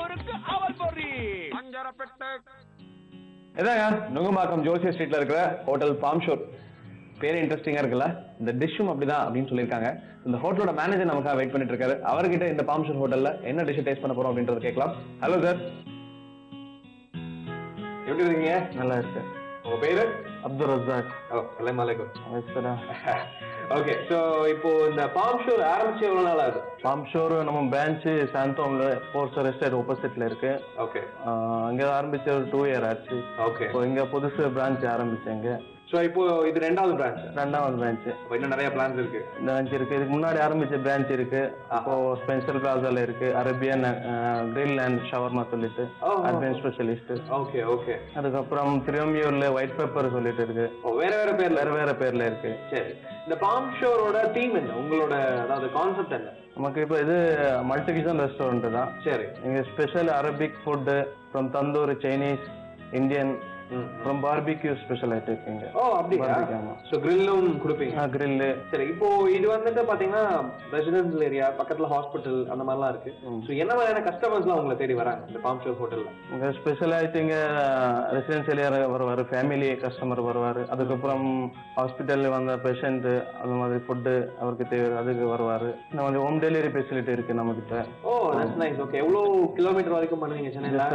ஊருக்கு அவல் பொறி பஞ்சரப்பெட்டை. இதாங்க நுங்கம்பாக்கம் ஜோசிய ஸ்ட்ரீட்ல இருக்கிற ஹோட்டல் ஃபார்ம் ஷோர். பேரு இன்ட்ரெஸ்டிங்கா இருக்குல்ல. இந்த டிஷ்ஷும் அப்படிதான் அப்படின்னு சொல்லியிருக்காங்க. இந்த ஹோட்டலோட மேனேஜர் நமக்காக வெயிட் பண்ணிட்டு இருக்காரு. அவர்கிட்ட இந்த ஃபார்ம் ஷோர் ஹோட்டல்ல என்ன டிஷ் டேஸ்ட் பண்ண போறோம் அப்படின்றத கேட்கலாம். ஹலோ சார், எப்படி இருக்கீங்க? நல்லா இருக்கு. உங்க பேரு? அப்துல் ரஸாக். அஸ்ஸலாமு அலைக்கும். வணக்கம். ஓகே, ஸோ இப்போ இந்த ஃபார்ம் ஷோர் ஆரம்பிச்சு எவ்வளவு நாள் ஆகுது? ஃபார்ம் ஷோர் நம்ம பிரான்ச் சாந்தோம்ல போர்சர் எஸ்டேட் ஆப்போசிட்ல இருக்கு. ஓகே, அங்க ஆரம்பிச்ச ஒரு 2 இயர் ஆச்சு. ஓகே, இப்போ இங்க புதுசு பிரான்ச் ஆரம்பிச்சாங்க. ஸோ இப்போ இது ரெண்டாவது பிரான்ச்? ரெண்டாவது பிரான்ச். இன்னும் நிறைய பிளான்ஸ் இருக்கு. பிரான்ச் இருக்கு. இதுக்கு முன்னாடி ஆரம்பிச்ச பிரான்ச் இருக்கு. இப்போ ஸ்பென்சர் பிளாசால இருக்கு. அரேபியன் கிரில் அண்ட் ஷவர்மா சொல்லிட்டு அரேபியன் ஸ்பெஷலிஸ்ட். Okay okay. அதுக்கப்புறம் திரும்பியூர்ல ஒயிட் பெப்பர் சொல்லிட்டு இருக்கு. வேற வேற பேர்ல? வேற வேற பேர்ல இருக்கு. சரி, இந்த ஃபார்ம் ஷோரோட தீம் என்ன? உங்களோட அதாவது கான்செப்ட் என்ன? நமக்கு இப்போ இது மல்டி கிச்சன் ரெஸ்டாரண்ட் தான். சரி, இங்க special Arabic food from tandoor, Chinese, Indian, from barbecue special item இருக்குங்க. ஓ அப்படியா? சோ கிரில்லும் கொடுப்பீங்க? கிரில். சரி, இப்போ இது வந்துட்டு பாத்தீங்கன்னா ரெசிடென்ஷியல் ஏரியா, பக்கத்துல ஹாஸ்பிட்டல் அந்த மாதிரிலாம் இருக்கு. சோ என்ன மாதிரியான கஸ்டமர்ஸ்லாம் உங்களை தேடி வராங்க இந்த ஃபார்ம் ஷோர் ஹோட்டல்ல? இங்க ஸ்பெஷல் ஐட்டிங்க ரெசிடென்ஷியல் ஏரியா வருவாரு, ஃபேமிலி கஸ்டமர் வருவாரு. அதுக்கப்புறம் ஹாஸ்பிட்டல்ல வந்த பேஷண்ட் அந்த மாதிரி ஃபுட்டு அவருக்கு தேவை, அதுக்கு வருவாரு. இந்த மாதிரி ஹோம் டெலிவரி ஃபெசிலிட்டி இருக்கு நம்ம கிட்ட. Oh that's nice. ஓகே, எவ்வளவு கிலோமீட்டர் வரைக்கும் பண்ணுவீங்க சென்னையில?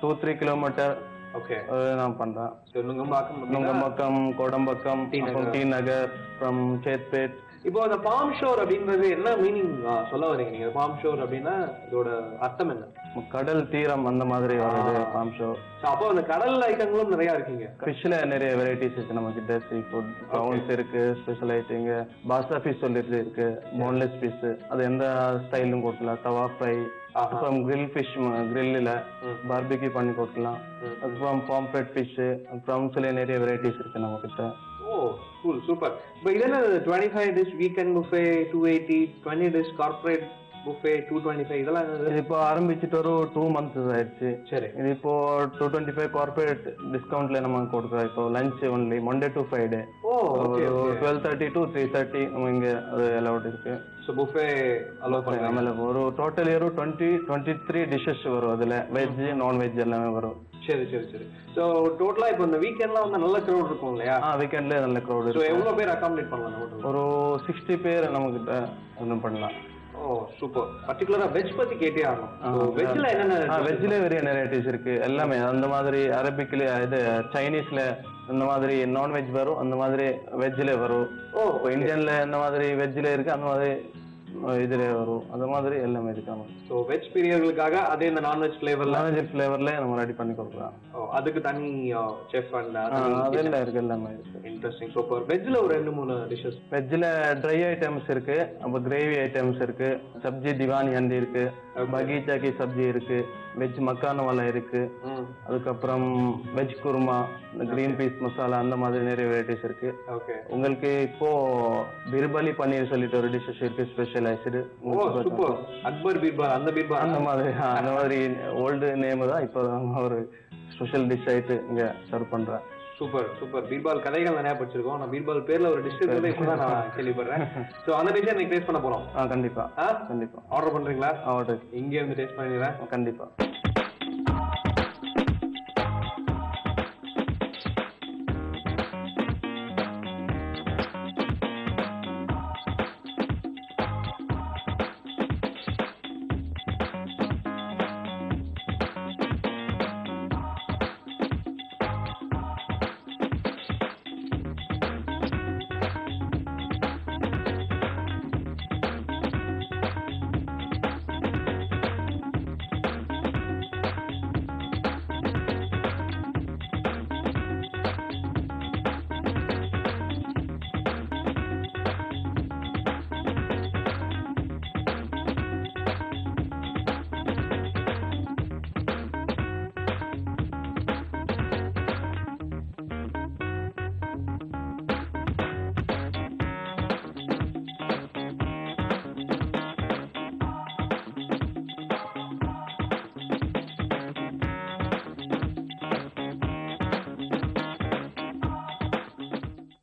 2-3 கிலோமீட்டர். ஓகே, நான் பண்றேன். நுங்கம்பாக்கம், கோடம்பாக்கம், டி நகர், ஃப்ரம் சேத்பேட். இப்போ அந்த ஃபார்ம் ஷோர் அப்படின்றது என்ன மீனிங் சொல்ல வரீங்க நீங்க? ஃபார்ம் ஷோர் அப்படின்னா இதோட அர்த்தம் என்ன? கடல் தீரம் அந்த மாதிரி வருது ஃபார்ம் ஷோர். அப்போ அந்த கடல் ஐட்டங்களும் நிறைய இருக்குங்க. ஃபிஷ்ல நிறைய வெரைட்டிஸ் இருக்கு நம்ம கிட்ட. சீ ஃபுட் ப்ரௌன்ஸ் இருக்கு, ஸ்பெஷல் ஐட்டிங்க பாசா ஃபிஷ் சொல்லிட்டு இருக்கு, போன்லெஸ் ஃபிஷ். அது எந்த ஸ்டைலும் கொடுக்கலாம். தவா ஃப்ரை, அப்புறம் கிரில் ஃபிஷ், கிரில்ல பார்பிக்யூ பண்ணி கொடுக்கலாம். அப்புறம் பாம்பெட் ஃபிஷ், ப்ரௌன்ஸ்ல நிறைய வெரைட்டிஸ் இருக்கு நம்ம கிட்ட. ஓ கூல், சூப்பர். இப்போ இதெல்லாம் 25 dish weekend buffet 280, 20 dish corporate buffet 225, இதெல்லாம் இது இப்போ ஆரம்பிச்சுட்டு ஒரு 2 months ஆயிடுச்சு. சரி, இது இப்போ 225 கார்பரேட் டிஸ்கவுண்ட்ல நம்ம கொடுக்குறோம். இப்போ lunch only Monday to Friday. Oh okay, 12:30 to 3:30 நம்ம இங்க அது அலௌட் இருக்கு. ஸோ புஃபே அலோவ் பண்ணுங்க. ஆಮೇಲೆ ஒரு டோட்டல் 23 டிஷஸ் வரும். அதுல வெஜ் நான்வெஜ் எல்லாமே வரும். சரி சரி சரி. ஸோ டோட்டலா இப்போ இந்த வீக்கெண்ட்லாம் வந்து நல்ல க்ரௌட் இருக்கும் இல்லையா? வீக்கெண்ட்ல நல்ல க்ரௌட் ஸோ இருக்கும். எவ்வளோ பேர் அகாமடேட் பண்ணலாம் ஹோட்டல்? ஒரு 60 பேர் நம்ம கிட்ட ஒன்றும் பண்ணலாம். ஓ சூப்பர். பர்டிகுலரா வெஜ் பத்தி கேட்டே ஆகணும். வெஜ்ல என்னென்ன? வெஜ்ல நிறைய வெரைட்டிஸ் இருக்கு. எல்லாமே அந்த மாதிரி அரபிக்ல, இது சைனீஸ்ல இந்த மாதிரி நான்வெஜ் வரும், அந்த மாதிரி வெஜ்ல வரும். ஓ இந்தியன்ல இந்த மாதிரி வெஜ்ல இருக்கு, அந்த மாதிரி இதுல வரும். அந்த மாதிரி எல்லாமே இருக்காங்க. ஸோ வெஜ் பிரியர்களுக்காக அதே இந்த நான்வெஜ் ஃபிளேவர்ல நம்ம ரெடி பண்ணி கொடுக்குறோம். அதுக்கு தனி செஃப் அண்ட் அதெல்லாம் இருக்கு, எல்லாமே இருக்கு. Interesting, super. வெஜ்ல ஒரு 2-3 டிஷஸ். வெஜ்ல ட்ரை ஐட்டம்ஸ் இருக்கு, அப்புறம் கிரேவி ஐட்டம்ஸ் இருக்கு, சப்ஜி திவானி ஹண்டி இருக்கு, பகீச்சா கி சப்ஜி இருக்கு, வெஜ் மக்கான வாலா இருக்கு, அதுக்கப்புறம் veg kurma, green peas masala, அந்த மாதிரி நிறைய வெரைட்டிஸ் இருக்கு. ஓகே, உங்களுக்கு இப்போ பிர்பலி பன்னீர் சொல்லிட்டு ஒரு டிஷஸ் இருக்கு, ஸ்பெஷலைஸ்டு. ஓ சூப்பர். அக்பர் பீர்பால், அந்த பீர்பால் அந்த மாதிரி ஓல்டு நேம் தான். இப்போ ஒரு ஸ்பெஷல் டிஷ் ஆயிட்டு இங்க சர்வ் பண்றேன். Super super. பீர்பால் கதைகள் நிறைய படிச்சிருக்கோம். நான் பீர்பால் பேர்ல ஒரு டிஷ் இருக்கிறத இப்பதான் நான் கேள்விப்படுறேன். ஸோ அந்த டிஷ் இன்னைக்கு டேஸ்ட் பண்ண போறோம். கண்டிப்பா கண்டிப்பா. ஆர்டர் பண்றீங்களா? ஆர்டர் இங்கே இருந்து டேஸ்ட் பண்ணிடுறேன். கண்டிப்பா.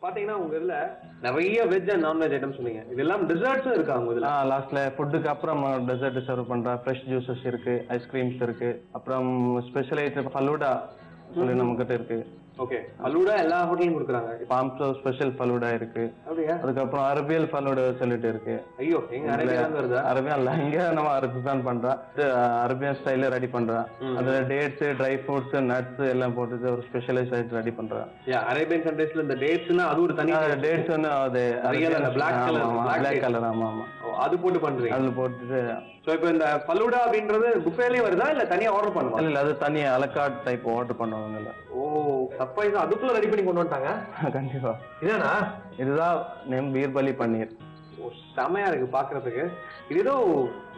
பாத்தீங்கன்னா உங்க இதுல நிறைய வெஜ் அண்ட் நான்வெஜ் ஐட்டம் சொன்னீங்க. இதெல்லாம் டெசர்ட்ஸும் இருக்கா உங்க இதுல? லாஸ்ட்ல ஃபுட்டுக்கு அப்புறம் டெசர்ட் சர்வ் பண்றேன். ஃப்ரெஷ் ஜூஸஸ் இருக்கு, ஐஸ்கிரீம்ஸ் இருக்கு, அப்புறம் ஸ்பெஷல் ஐட்டம் ஃபலூடா சொல்லி நம்மகிட்ட இருக்கு. ஓகே, ஃபலூடா எல்லா ஹோட்டலும் கொடுக்குறாங்க. பாம்சோ ஸ்பெஷல் ஃபலூடா இருக்கு. அப்படியா? அதுக்கப்புறம் அரபியல் ஃபலூடா சொல்லிட்டு இருக்கு. ஐயோ, எங்க அரபியன் வருதா? அரபியன் இல்ல, இங்க நம்ம அரபி தான் பண்றோம். அரபியன் ஸ்டைல ரெடி பண்றோம். அதுல டேட்ஸ், ட்ரை ஃப்ரூட்ஸ், நட்ஸ் எல்லாம் போட்டு ஒரு ஸ்பெஷலைஸ் ஐட்டம் ரெடி பண்றோம். அரேபியன் கண்ட்ரீஸ்ல இந்த டேட்ஸ்னா அது ஒரு தனி டேட்ஸ் வந்து அது பிளாக் கலர். ஆமா ஆமா, அது போட்டு பண்றீங்க. அதுல போட்டுட்டு சோ இப்போ இந்த ஃபலூடா அப்படின்றது புஃபேலயே வருதா இல்ல தனியா ஆர்டர் பண்ணுவா? இல்ல அது தனியா அலகாட் டைப் ஆர்டர் பண்ணுவாங்கல்ல. ஓ, சர்ப்ரைஸ் அதுக்குள்ள ரெடி பண்ணி கொண்டு வந்துட்டாங்க. கண்டிப்பா. இதானா? இதுதான் நேம் பீர்பலி பன்னீர். ஓ, செமையா இருக்கு பாக்குறதுக்கு. இது ஏதோ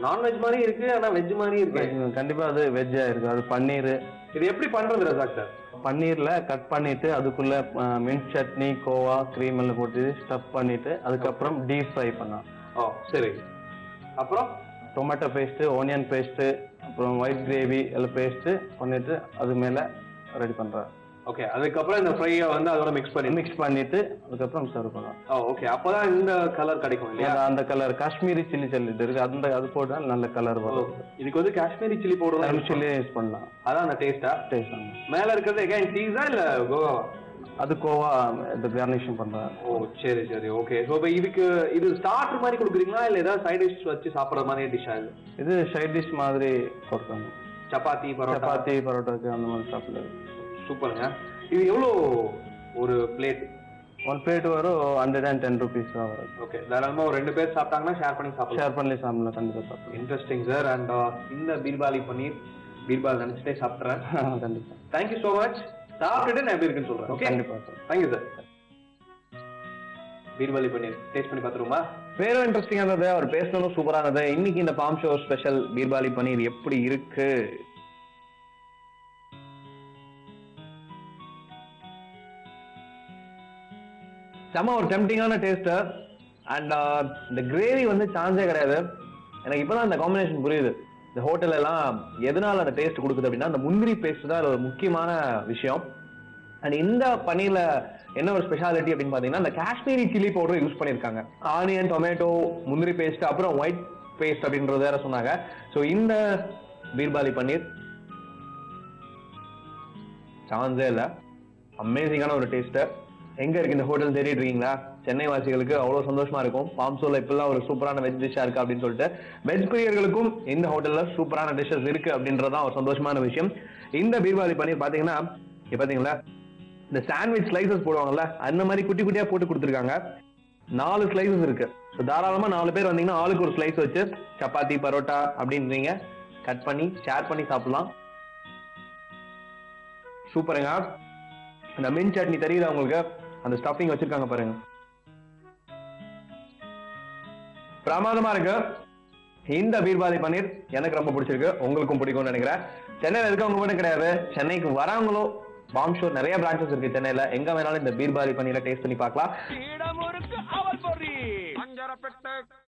நான்வெஜ் மாதிரி இருக்கு, ஆனா வெஜ் மாதிரி இருக்கு. கண்டிப்பா அது வெஜ்ஜா இருக்கு. அது பன்னீர். இது எப்படி பண்றது ரஜாக் சார்? பன்னீர்ல கட் பண்ணிட்டு அதுக்குள்ள மின்ட் சட்னி, கோவா, கிரீம் எல்லாம் போட்டு ஸ்டஃப் பண்ணிட்டு அதுக்கப்புறம் டீப் ஃப்ரை பண்ணலாம். ஓ சரி. அப்புறம் டொமேட்டோ பேஸ்ட், ஆனியன் பேஸ்ட், அப்புறம் ஒயிட் கிரேவி எல்லாம் பேஸ்ட் பண்ணிட்டு அது மேல ரெடி பண்றேன். ஓகே, அதுக்கப்புறம் இந்த ஃப்ரையை வந்து அதோட மிக்ஸ் பண்ணிட்டு அதுக்கப்புறம் சர்வ் பண்ணலாம். ஓகே, அப்பதான் இந்த கலர் கிடைக்கும் இல்லையா? அந்த கலர் காஷ்மீரி சில்லி சொல்லிட்டு இருக்கு, அந்த அது போட்டா நல்ல கலர் வரும். இதுக்கு வந்து Kashmiri chilli powder chilli use பண்ணலாம். அதான் அந்த டேஸ்டா? டேஸ்ட். மேல இருக்கிறது எகைன் சீஸா இல்ல கோவாவா? அது கோவா இது கார்னிஷிங் பண்றேன். ஓ சரி சரி, ஓகே. சோ இப்போ இதுக்கு இது ஸ்டார்டர் மாதிரி கொடுக்குறீங்களா இல்ல ஏதாவது சைடு டிஷ் வச்சு சாப்பிடுற மாதிரி டிஷ்ஷா? இது சைடு டிஷ் மாதிரி கொடுப்பாங்க. சப்பாத்தி பரோட்டாக்கு அந்த மாதிரி சாப்பிடுறது. சூப்பருங்க. இது எவ்வளோ ஒரு பிளேட்? ஒன் பிளேட் வரும் 110 rupees தான் வரும். ஓகே, தாராளமா ஒரு 2 பேர் சாப்பிட்டாங்கன்னா ஷேர் பண்ணி சாப்பிடலாம். கண்டிப்பா சாப்பிடலாம். Interesting sir. அண்ட் இந்த பீர்பாலி பன்னீர் பீர்பால் நினைச்சிட்டே சாப்பிட்றேன். கண்டிப்பா. Thank you so much. சாப்பிட்டுட்டு நான் எப்படி இருக்குன்னு சொல்றேன். ஓகே, கண்டிப்பா sir. Thank you sir. Birbali paneer taste பண்ணி பார்த்துருமா? வேற இன்ட்ரெஸ்டிங்கா இருந்தது, அவர் பேசணும் சூப்பரா இருந்தது. இன்னைக்கு இந்த பாம் ஷோ ஸ்பெஷல் பீர்பாலி பன்னீர் எப்படி இருக்கு? செம ஒரு டெம்டிங்கான டேஸ்ட். அண்ட் இந்த கிரேவி வந்து சான்ஸே கிடையாது. எனக்கு இப்பதான் இந்த காம்பினேஷன் புரியுது. இந்த ஹோட்டல் எல்லாம் எதனால அந்த டேஸ்ட் கொடுக்குது அப்படின்னா அந்த முந்திரி பேஸ்ட் தான் ஒரு முக்கியமான விஷயம். அண்ட் இந்த பன்னீர்ல என்ன ஒரு ஸ்பெஷாலிட்டி அப்படின்னு பாத்தீங்கன்னா இந்த காஷ்மீரி சில்லி பவுடர் யூஸ் பண்ணிருக்காங்க. ஆனியன், டொமேட்டோ, முந்திரி பேஸ்ட், அப்புறம் ஒயிட் பேஸ்ட் அப்படின்றது வேற சொன்னாங்க. ஸோ இந்த பீர்பாலி பன்னீர் சான்ஸே இல்லை, அமேசிங்கான ஒரு டேஸ்ட். எங்க இருக்கு இந்த ஹோட்டல் தேடிட்டு இருக்கீங்களா? சென்னை வாசிகளுக்கு அவ்வளவு சந்தோஷமா இருக்கும். பாம்சோல இப்பெல்லாம் ஒரு சூப்பரான வெஜ் டிஷ்ஷா இருக்கு அப்படின்னு சொல்லிட்டு வெஜ் பிரியர்களுக்கும் இந்த ஹோட்டல்ல சூப்பரான டிஷ்ஷஸ் இருக்கு அப்படின்றதான் ஒரு சந்தோஷமான விஷயம். இந்த பீர்பாலி பன்னீர் பாத்தீங்கன்னா பாத்தீங்களா இந்த சாண்ட்விச் ஸ்லைசஸ் போடுவாங்கல்ல அந்த மாதிரி குட்டி குட்டியா போட்டு கொடுத்துருக்காங்க. 4 ஸ்லைசஸ் இருக்கு. ஸோ தாராளமா 4 பேர் வந்தீங்கன்னா ஆளுக்கு ஒரு ஸ்லைஸ் வச்சு சப்பாத்தி, பரோட்டா அப்படின்றீங்க கட் பண்ணி ஷேர் பண்ணி சாப்பிடலாம். சூப்பருங்க. அந்த மின்ட் சட்னி தெரியுதா உங்களுக்கு? அந்த ஸ்டஃபிங் வச்சிருக்காங்க பாருங்க, பிரமாதமா இருக்கு. இந்த பீர்பாலி பன்னீர் எனக்கு ரொம்ப பிடிச்சிருக்கு, உங்களுக்கும் பிடிக்கும்னு நினைக்கிறேன். சென்னையில இருக்கவங்க மட்டும் கிடையாது, சென்னைக்கு வரவங்களும் பாம் ஷோ நிறைய பிரான்ச்சஸ் இருக்கு சென்னையில. எங்க வேணாலும் இந்த பீர்பாலி பன்னீரை டேஸ்ட் பண்ணி பார்க்கலாம்.